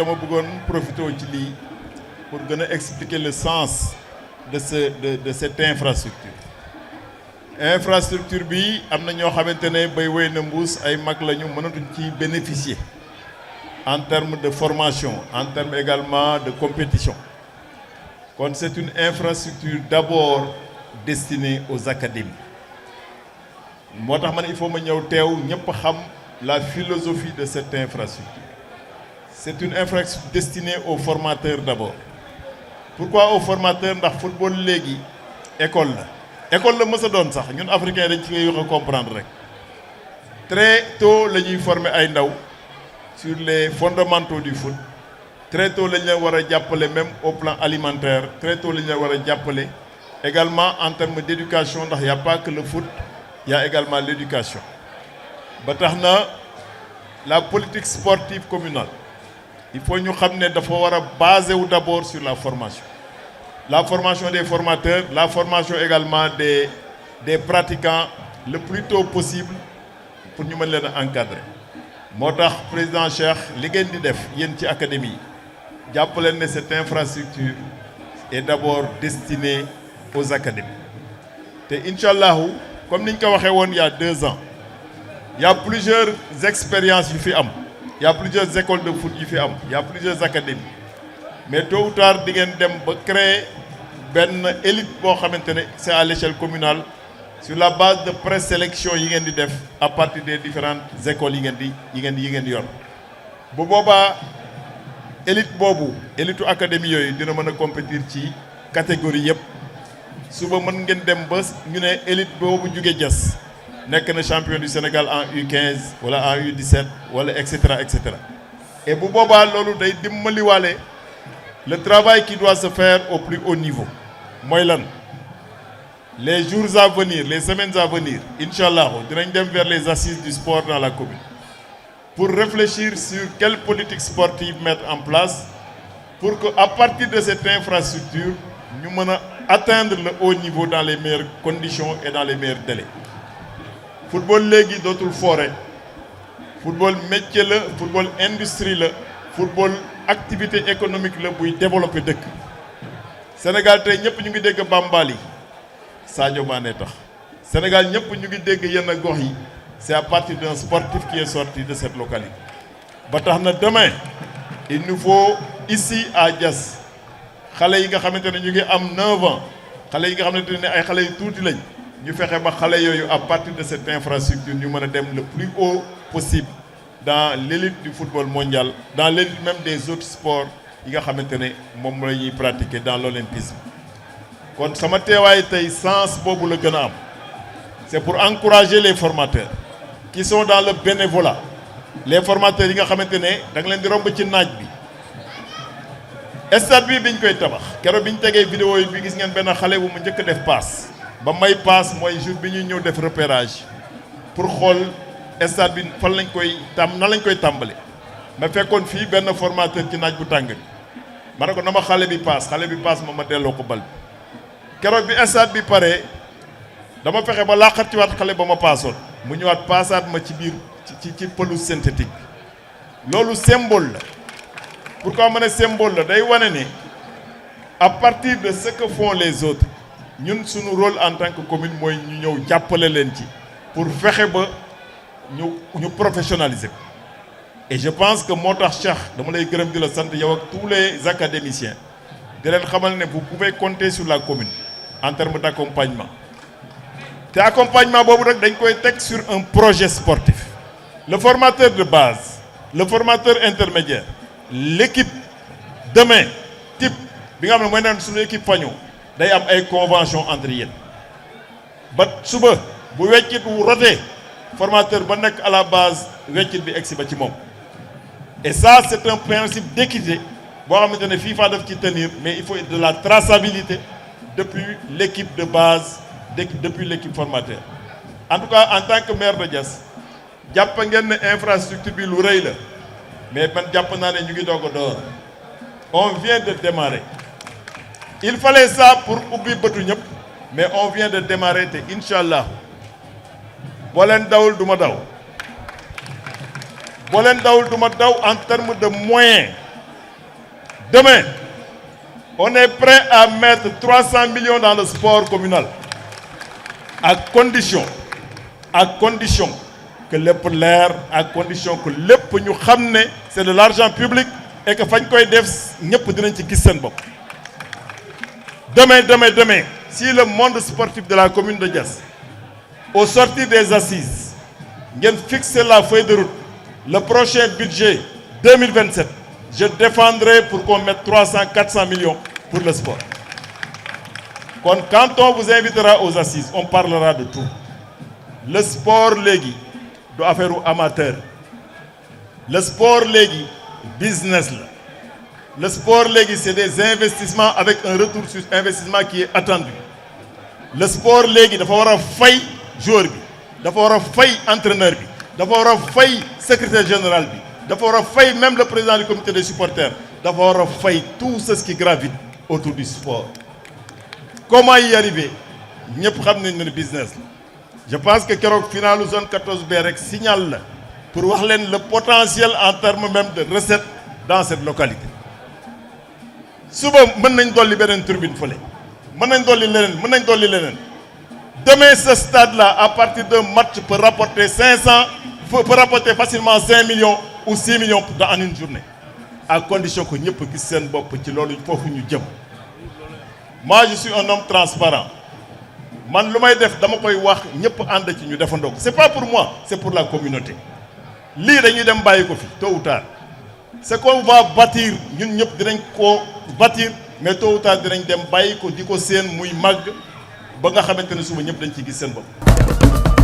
dama bëggoon profiter ci lii pour gën a expliquer le sens de cette infrastructure. Infrastructure bi am na ñoo xamante ne bay wéy na mbuus ay mag lañu mënatuñ ci bénéficier en termes de formation, en termes également de compétition. Kon c'est une infrastructure d'abord destinée aux académies. Moo tax man il faut ma ñëw teew ñëpp xam la philosophie de cette infrastructure. C'est une infrastructure destinée aux formateurs d'abord. Pourquoi aux formateurs? Ndax football léegi école la mës a doon sax ñun africains dañ ci ngay wax a comprendre rek. Très tôt la ñuy former ay ndaw sur les fondamentaux du foot. Très tôt lañ leen war a jàppale même au plan alimentaire. Très tôt lañ leen war a jàppale également en termes d'éducation ndax y a pas que le foot, il y a également l'éducation. Ba tax na la politique sportive communale, il faut ñu xam ne dafa war a basé wu d'abord sur la formation. La formation des formateurs, la formation également des pratiquants le plus tôt possible pour ñu mën leen a encadrer. Moo tax président Cheikh li ngeen di def yéen ci académie yi jàpp leen ne cette infrastructure est d'abord destinée aux académies. Te incha allahu comme niñ ko waxee woon il y a 2 ans, il y a plusieurs expériences yu fi am. Il y a plusieurs écoles de foot yu fi am. Il y a plusieurs académies. Mais tôt ou tard di ngeen dem ba créer benn élite boo xamante ne c'est à l'échelle communale sur la base de présélection yi ngeen di def à partir des différentes écoles yi ngeen di yor. Bu boobaa élite boobu élitu académie yooyu dina mën a compétir ci catégorie yëpp. Suba mën ngeen dem ba ñu ne élite boobu jóge Diass nekk na champion du Sénégal en U15 wala en U17 wala et cetera et cetera. Et bu boobaa loolu day dimbaliwaale le travail qui doit se faire au plus haut niveau. Mooy lan les jours à venir, les semaines à venir, Inch'Allah, dinañ dem vers les assises du sport dans la commune pour réfléchir sur quelle politique sportive mettre en place pour que à partir de cette infrastructure ñu mën a atteindre le haut niveau dans les meilleures conditions et dans les meilleurs délais. Football léegi dootul foore, football métier la, football industrie la, football activité économique la buy développer dëkk. Sénégal tey ñëpp ñu ngi dégg Bambali Sadio Mané tax. Sénégal ñëpp ñu ngi dégg yenn gox yi c'est à partir d'un sportif qui est sorti de cette localité. Ba tax na demain il nous faut ici à Diass xale yi nga xamante ne ñu ngi am 9 ans xale yi nga xamante ne ay xale yu tuuti lañ ñu fexe ba xale yooyu à partir de cette infrastructure ñu mën a dem le plus haut possible dans l'élite du football mondial, dans l'élite même des autres sports yi nga xamante ne moom la ñuy pratiquer dans l'olympisme. Kon sama teewaay tey sens boobu la gën a am. C'est pour encourager les formateurs qui sont dans le bénévolat. Les formateurs yi nga xamante ne da nga leen di romb ci naaj bi. Stade bi biñ koy tabax keroog biñ tegee vidéo yi bi gis ngeen benn xale bu mu njëkk def passe ba may passe mooy jour bi ñuy ñëw def repérage pour xool stade bi fan lañ koy nan lañ koy tàmbale. ma fekkoon fii benn formateur ci naaj bu tàng bi ma ne ko na ma xale bi passe ma delloo ko bal bi keroog bi stade bi pare dama fexe ba laqat ci waat xale ba ma paasoon mu ñëwaat paasaat ma ci biir ci pelouse synthétique bi loolu symbole la. Pourquoi ma ne symbole la day wane ne à partir de ce que font les autres ñun suñu rôle en tant que commune mooy ñu ñëw jàppale leen ci pour fexe ba ñu professionnaliser ko. Et je pense que moo tax Cheikh dama lay gërëm di la sant yow ak tous les académiciens di leen xamal ne vous pouvez compter sur la commune en termes d'accompagnement. Te accompagnement boobu rek dañ koy teg sur un projet sportif. Le formateur de base, le formateur intermédiaire, l'équipe demain type bi nga xam ne mooy naan suñu équipe faño day am ay convention entre yéen ba suba bu weccit wu rotee formateur ba nekk à la base weccit bi egsi ba ci moom. Et ça c'est un principe d'équité boo xamante ne FIFA daf ci tenir, mais il faut de la traçabilité depuis l'équipe de base depuis l'équipe formateur. En tout cas en tant que maire de Diass jàpp ngeen ne infrastructure bi lu rëy la. Mais man jàpp naa ne ñu ngi doog a door on vient de démarrer il fallait ça pour ubbi bëtu ñëpp mais on vient de démarrer te Inch'Allah boo leen dawul du ma daw en termes de moyens Demain, on est prêt à mettre 300 millions dans le sport communal, à condition que lépp leer, à condition que lépp ñu xam ne c'est de l'argent public et que fañ koy def ñëpp dinañ ci gis seen bopp. Demain, si le monde sportif de la commune de Diass, au sortir des assises, ngeen fixer la feuille de route, le prochain budget 2027, je défendrai pour qu'on mette 300-400 millions pour le sport. Quand on vous invitera aux assises, on parlera de tout. Le sport légui doit faire aux amateurs. Le sport légui, business. Le sport légui, c'est des investissements avec un retour sur investissement qui est attendu. Le sport légui, il faut avoir failli joueur, il faut avoir failli entraîneur, il faut avoir failli secrétaire général, il faut avoir failli même le président du comité des supporters, il faut avoir failli tout ce qui gravite autour du sport. Comment y arriver? Nous savons le business. Je pense que le final zone 14B signale pour voir le potentiel en termes même de recettes dans cette localité. Souvent, nous avons une turbine folle. Demain, ce stade-là, à partir d'un match, peut rapporter facilement 5 millions ou 6 millions en une journée. À condition que nous puissions faire petit lolo, il faut que nous disions. Moi, je suis un homme transparent. C'est pas pour moi, c'est pour la communauté. Tôt ou tard. Ce qu'on va bâtir, nous devons bâtir, mais tôt ou tard, nous devons bâtir, nous devons bâtir, nous devons bâtir, nous devons bâtir,